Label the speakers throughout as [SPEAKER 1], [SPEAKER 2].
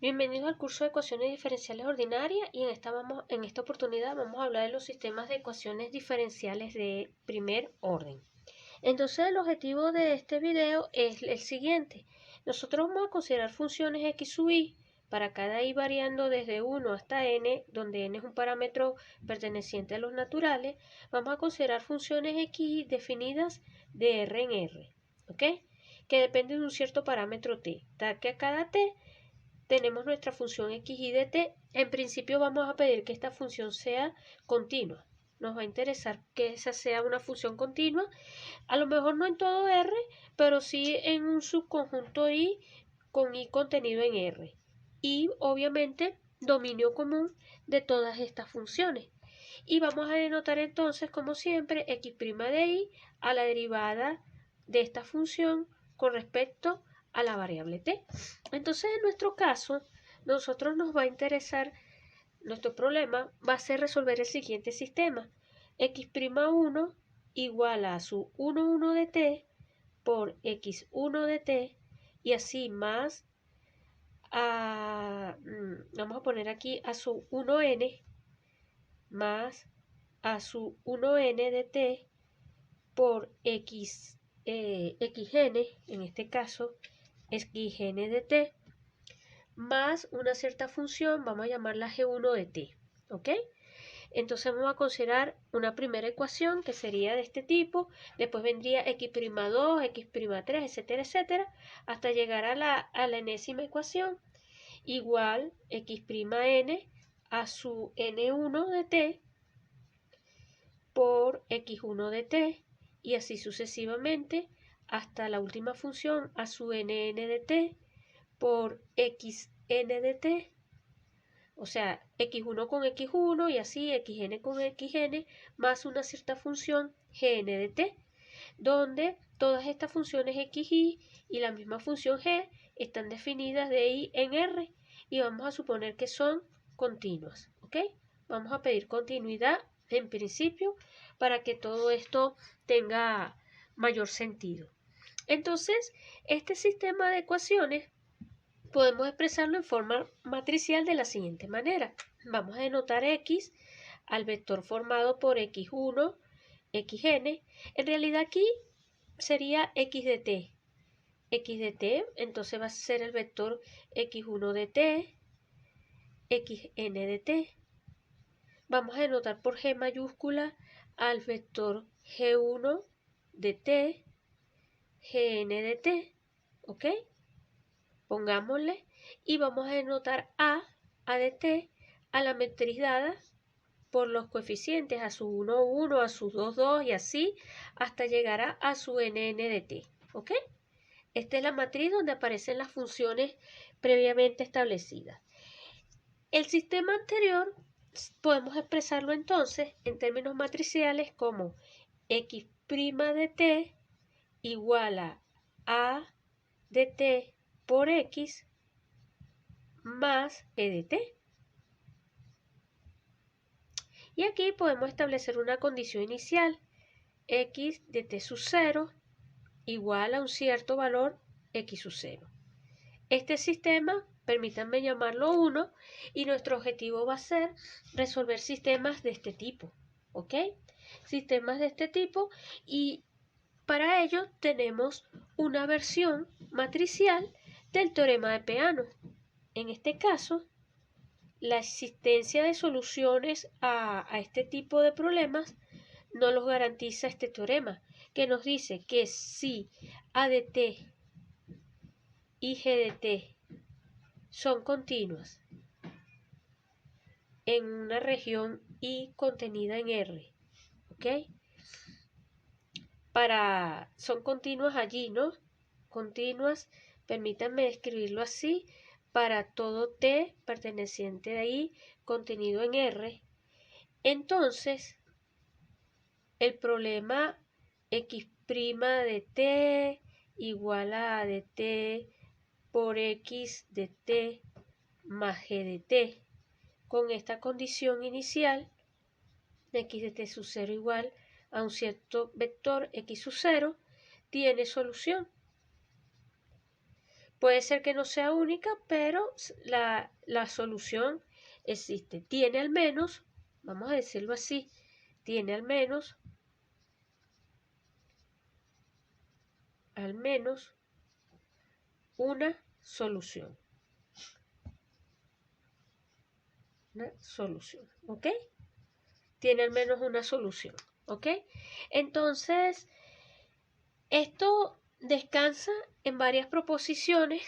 [SPEAKER 1] Bienvenidos al curso de ecuaciones diferenciales ordinarias y en esta oportunidad vamos a hablar de los sistemas de ecuaciones diferenciales de primer orden. Entonces el objetivo de este video es el siguiente. Nosotros vamos a considerar funciones x sub i para cada i variando desde 1 hasta n, donde n es un parámetro perteneciente a los naturales. Vamos a considerar funciones x definidas de r en r, ¿ok? Que dependen de un cierto parámetro t, tal que a cada t tenemos nuestra función x y de t. En principio vamos a pedir que esta función sea continua. Nos va a interesar que esa sea una función continua. A lo mejor no en todo R, pero sí en un subconjunto I con I contenido en R. Y obviamente dominio común de todas estas funciones. Y vamos a denotar entonces, como siempre, x' de I a la derivada de esta función con respecto a la variable t. Entonces, en nuestro caso, nosotros nos va a interesar, nuestro problema va a ser resolver el siguiente sistema. x'1 igual a su 1 de t por x1 de t y así más vamos a poner aquí a su 1n más a su 1n de t por xn, en este caso es xn de t, más una cierta función, vamos a llamarla g1 de t, ¿ok? Entonces vamos a considerar una primera ecuación que sería de este tipo, después vendría x'2, x'3, etcétera, etcétera, hasta llegar a la enésima ecuación, igual x'n a su n1 de t por x1 de t, y así sucesivamente hasta la última función a su nn de t por xn de t, o sea, x1 con x1 y así xn con xn más una cierta función gn de t, donde todas estas funciones xy y la misma función g están definidas de i en r y vamos a suponer que son continuas, ¿ok? Vamos a pedir continuidad en principio para que todo esto tenga mayor sentido. Entonces, este sistema de ecuaciones podemos expresarlo en forma matricial de la siguiente manera. Vamos a denotar x al vector formado por x1, xn. En realidad aquí sería x de t. X de t, entonces va a ser el vector x1 de t, xn de t. Vamos a denotar por G mayúscula al vector G1 de t, Gn de t, ¿ok? Pongámosle y vamos a denotar a de t, a la matriz dada por los coeficientes a su 1, 1, a su 2, 2 y así hasta llegar a su nn de t, ¿ok? Esta es la matriz donde aparecen las funciones previamente establecidas. El sistema anterior podemos expresarlo entonces en términos matriciales como x' de t igual a de t por x más e de t. Y aquí podemos establecer una condición inicial, x de t sub 0 igual a un cierto valor x sub 0. Este sistema, permítanme llamarlo 1, y nuestro objetivo va a ser resolver sistemas de este tipo, ¿ok? Sistemas de este tipo, y para ello tenemos una versión matricial del teorema de Peano. En este caso, la existencia de soluciones a este tipo de problemas no los garantiza este teorema, que nos dice que si a de t y g de t son continuas en una región I contenida en R, ¿ok? Son continuas allí, ¿no? Continuas, permítanme escribirlo así, para todo T perteneciente a I contenido en R. Entonces, el problema x' de t igual a de t por x de t más g de t, con esta condición inicial de x de t sub 0 igual a un cierto vector x sub 0, tiene solución. Puede ser que no sea única, pero la solución existe. Tiene al menos, vamos a decirlo así, tiene al menos una solución. ¿Ok? Tiene al menos una solución, ¿ok? Entonces, esto descansa en varias proposiciones.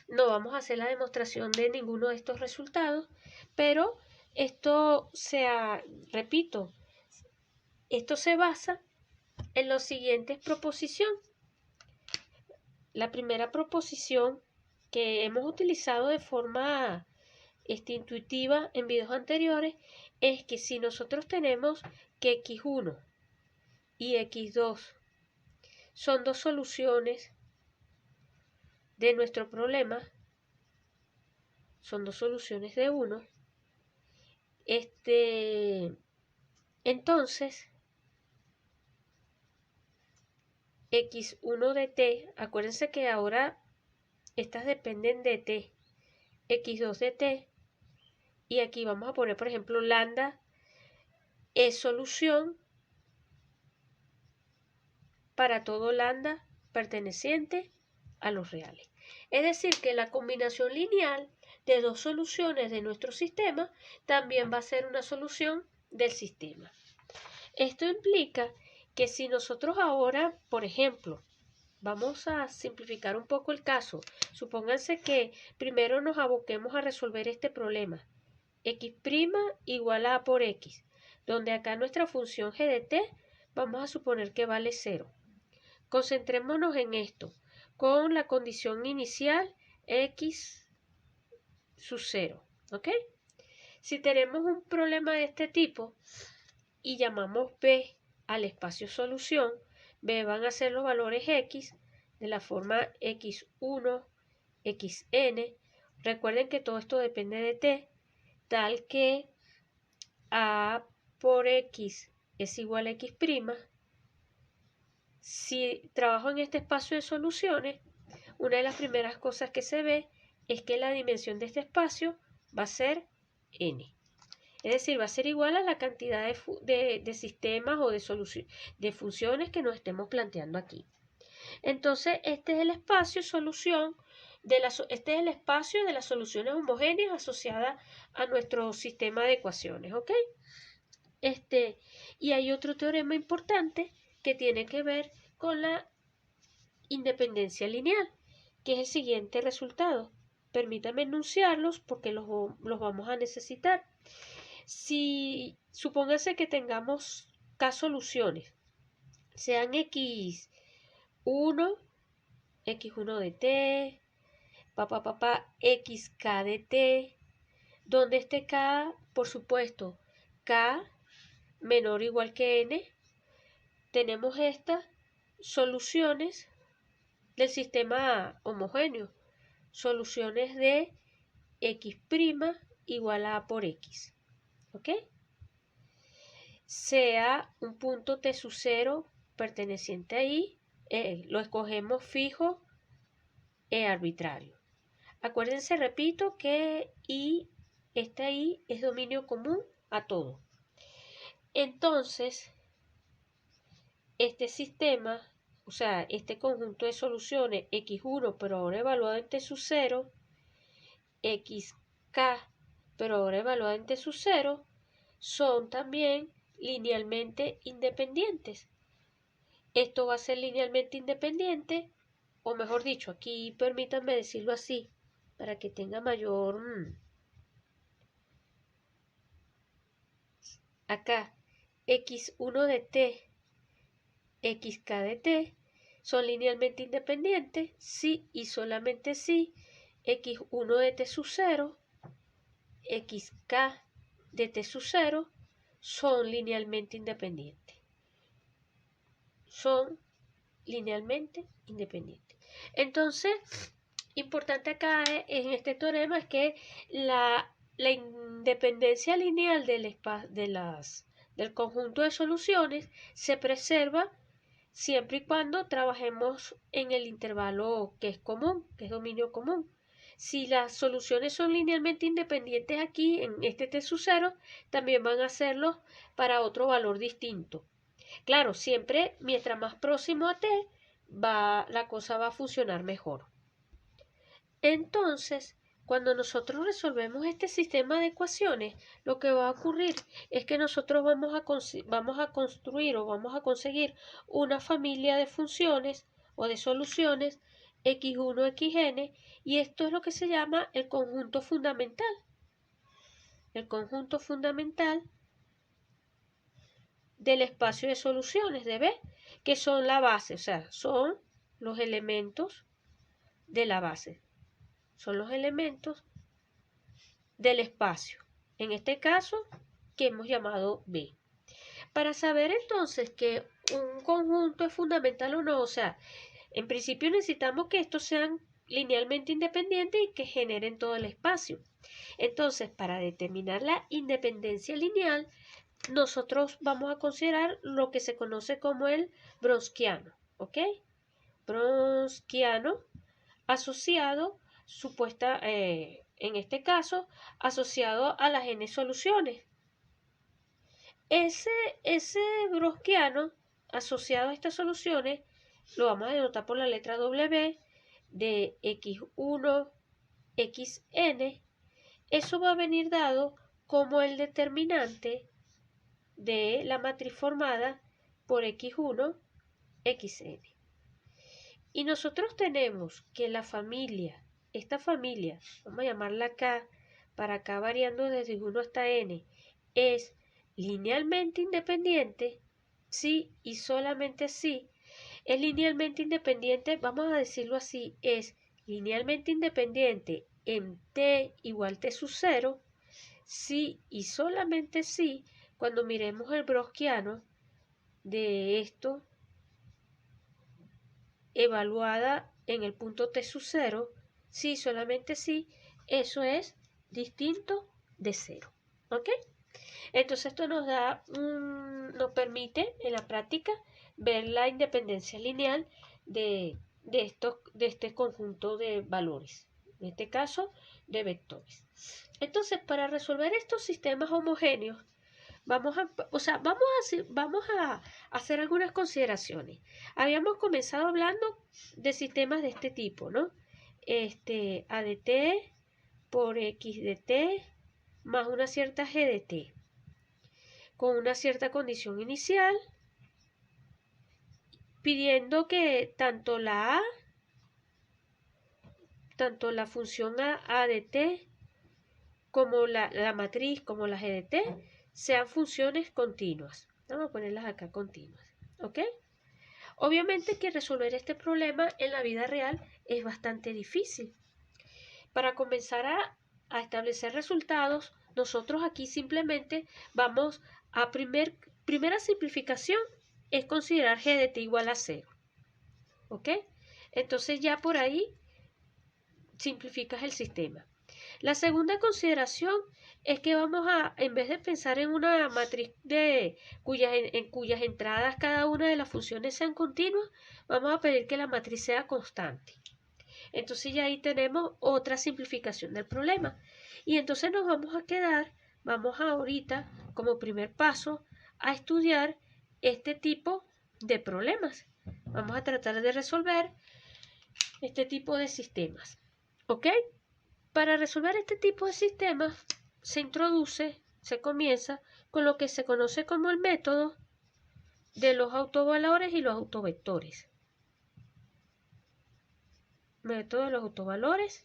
[SPEAKER 1] No vamos a hacer la demostración de ninguno de estos resultados, pero repito, esto se basa en las siguientes proposiciones. La primera proposición que hemos utilizado de forma intuitiva en videos anteriores es que si nosotros tenemos que x1 y x2 son dos soluciones de nuestro problema, son dos soluciones de uno, entonces x1 de t, acuérdense que ahora estas dependen de t, x2 de t, y aquí vamos a poner, por ejemplo, lambda es solución para todo lambda perteneciente a los reales. Es decir, que la combinación lineal de dos soluciones de nuestro sistema también va a ser una solución del sistema. Esto implica que si nosotros ahora, por ejemplo, vamos a simplificar un poco el caso. Supónganse que primero nos aboquemos a resolver este problema. X' igual a por X, donde acá nuestra función g de t vamos a suponer que vale 0. Concentrémonos en esto, con la condición inicial x sub 0, ¿ok? Si tenemos un problema de este tipo y llamamos B al espacio solución, B van a ser los valores X de la forma X1, Xn. Recuerden que todo esto depende de T, tal que A por X es igual a X'. Si trabajo en este espacio de soluciones, una de las primeras cosas que se ve es que la dimensión de este espacio va a ser n. Es decir, va a ser igual a la cantidad de sistemas o de funciones que nos estemos planteando aquí. Entonces, este es el espacio solución este es el espacio de las soluciones homogéneas asociadas a nuestro sistema de ecuaciones, ¿ok? Y hay otro teorema importante que tiene que ver con la independencia lineal, que es el siguiente resultado. Permítame enunciarlos porque los vamos a necesitar. Si supóngase que tengamos k soluciones, sean x1 de t, xk de t, donde este k, por supuesto, k menor o igual que n, tenemos estas soluciones del sistema homogéneo, soluciones de x' igual a por x, ¿ok? Sea un punto t sub 0 perteneciente a I, lo escogemos fijo e arbitrario. Acuérdense, repito, que esta I es dominio común a todo. Entonces, este sistema, o sea, este conjunto de soluciones x1, pero ahora evaluado en t sub 0, xk, pero ahora evaluado en t sub 0, son también linealmente independientes. Esto va a ser linealmente independiente, o mejor dicho, aquí permítanme decirlo así, para que tenga mayor... Acá, x1 de t, xk de t, son linealmente independientes si y solamente si x1 de t sub 0, xk de t sub 0 son linealmente independientes. Son linealmente independientes. Entonces, importante acá en este teorema es que la independencia lineal del conjunto de soluciones se preserva siempre y cuando trabajemos en el intervalo que es común, que es dominio común. Si las soluciones son linealmente independientes aquí en este t sub 0, también van a hacerlo para otro valor distinto. Claro, siempre mientras más próximo a t, la cosa va a funcionar mejor. Entonces, cuando nosotros resolvemos este sistema de ecuaciones, lo que va a ocurrir es que nosotros vamos a construir o vamos a conseguir una familia de funciones o de soluciones x1, xn, y esto es lo que se llama el conjunto fundamental. El conjunto fundamental del espacio de soluciones de B, que son la base, o sea, son los elementos de la base. Son los elementos del espacio, en este caso que hemos llamado B. Para saber entonces que un conjunto es fundamental o no, o sea, en principio necesitamos que estos sean linealmente independientes y que generen todo el espacio. Entonces, para determinar la independencia lineal, nosotros vamos a considerar lo que se conoce como el Browniano, ¿ok? Browniano asociado en este caso, asociado a las n soluciones. Ese Browniano asociado a estas soluciones lo vamos a denotar por la letra W de x1, xn. Eso va a venir dado como el determinante de la matriz formada por x1, xn. Y nosotros tenemos que esta familia, vamos a llamarla K, para K variando desde 1 hasta N, es linealmente independiente, sí y solamente sí. Es linealmente independiente, vamos a decirlo así, es linealmente independiente en t igual t sub 0, sí y solamente sí, cuando miremos el Browniano de esto, evaluada en el punto t sub 0, sí, solamente sí, eso es distinto de 0. ¿Ok? Entonces esto nos permite en la práctica ver la independencia lineal de este conjunto de valores, en este caso de vectores. Entonces, para resolver estos sistemas homogéneos, vamos a hacer algunas consideraciones. Habíamos comenzado hablando de sistemas de este tipo, ¿no? A de t por x de t más una cierta g de t, con una cierta condición inicial, pidiendo que tanto la función a de t como la matriz como la g de t sean funciones continuas. Vamos a ponerlas acá continuas, ¿ok? Obviamente que resolver este problema en la vida real es bastante difícil. Para comenzar a establecer resultados, nosotros aquí simplemente vamos a primera simplificación es considerar g de t igual a 0, ¿ok? Entonces ya por ahí simplificas el sistema. La segunda consideración es que en vez de pensar en una matriz en cuyas entradas cada una de las funciones sean continuas, vamos a pedir que la matriz sea constante. Entonces ya ahí tenemos otra simplificación del problema. Y entonces nos vamos ahorita como primer paso a estudiar este tipo de problemas. Vamos a tratar de resolver este tipo de sistemas. ¿Ok? Para resolver este tipo de sistemas se comienza con lo que se conoce como el método de los autovalores y los autovectores. Método de los autovalores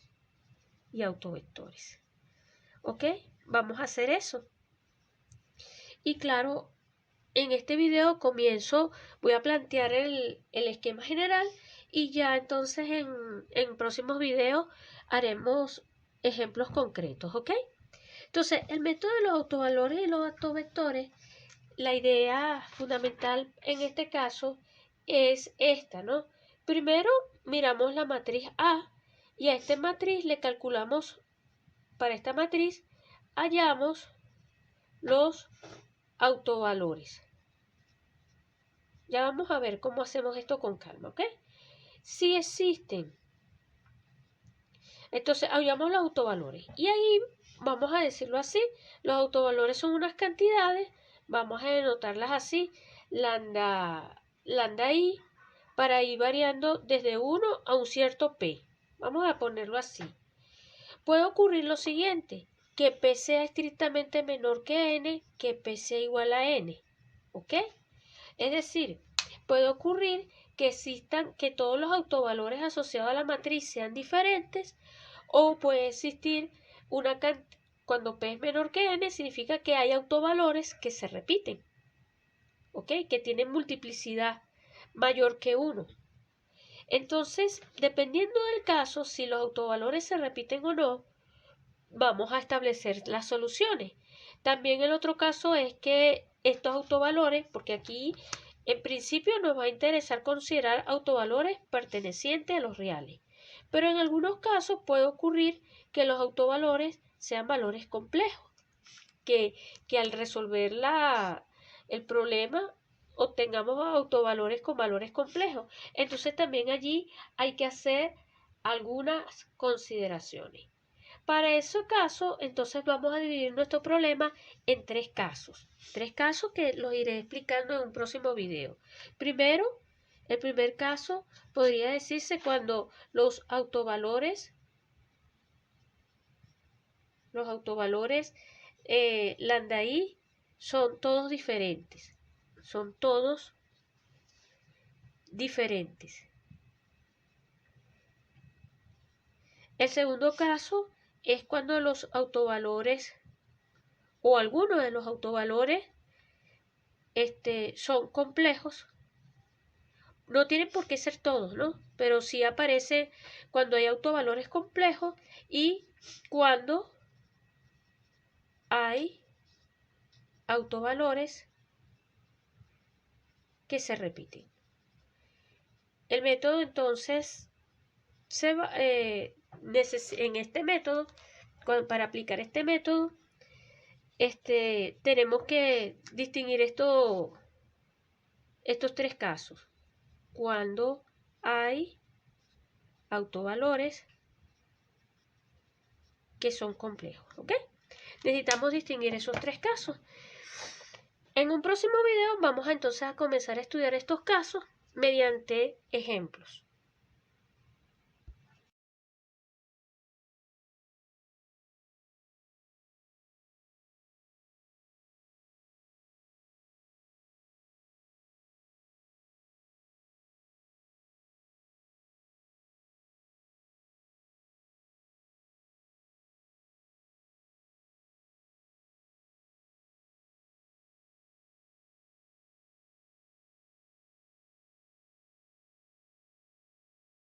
[SPEAKER 1] y autovectores. ¿Ok? Vamos a hacer eso. Y claro, en este video voy a plantear el esquema general y ya entonces en próximos videos haremos ejemplos concretos, ¿ok? Entonces, el método de los autovalores y los autovectores, la idea fundamental en este caso es esta, ¿no? Primero miramos la matriz A y a esta matriz le calculamos, para esta matriz hallamos los autovalores. Ya vamos a ver cómo hacemos esto con calma, ¿ok? Si existen, entonces hallamos los autovalores. Y ahí, vamos a decirlo así, los autovalores son unas cantidades, vamos a denotarlas así, lambda i, para ir variando desde 1 a un cierto p. Vamos a ponerlo así. Puede ocurrir lo siguiente, que p sea estrictamente menor que n, que p sea igual a n, ¿ok? Es decir, puede ocurrir que todos los autovalores asociados a la matriz sean diferentes, o puede existir cuando p es menor que n, significa que hay autovalores que se repiten, ¿ok? Que tienen multiplicidad mayor que 1. Entonces, dependiendo del caso, si los autovalores se repiten o no, vamos a establecer las soluciones. También el otro caso es que estos autovalores, porque aquí en principio nos va a interesar considerar autovalores pertenecientes a los reales, pero en algunos casos puede ocurrir que los autovalores sean valores complejos, que al resolver el problema obtengamos autovalores con valores complejos. Entonces también allí hay que hacer algunas consideraciones. Para ese caso, entonces vamos a dividir nuestro problema en tres casos. Tres casos que los iré explicando en un próximo video. Primero, el primer caso podría decirse cuando los autovalores lambda i son todos diferentes. Son todos diferentes. El segundo caso es cuando los autovalores o algunos de los autovalores son complejos. No tienen por qué ser todos, ¿no? Pero sí aparece cuando hay autovalores complejos y cuando hay autovalores que se repiten. El método entonces en este método, para aplicar este método, tenemos que distinguir estos tres casos. Cuando hay autovalores que son complejos, ¿ok? Necesitamos distinguir esos tres casos. En un próximo video vamos entonces a comenzar a estudiar estos casos mediante ejemplos.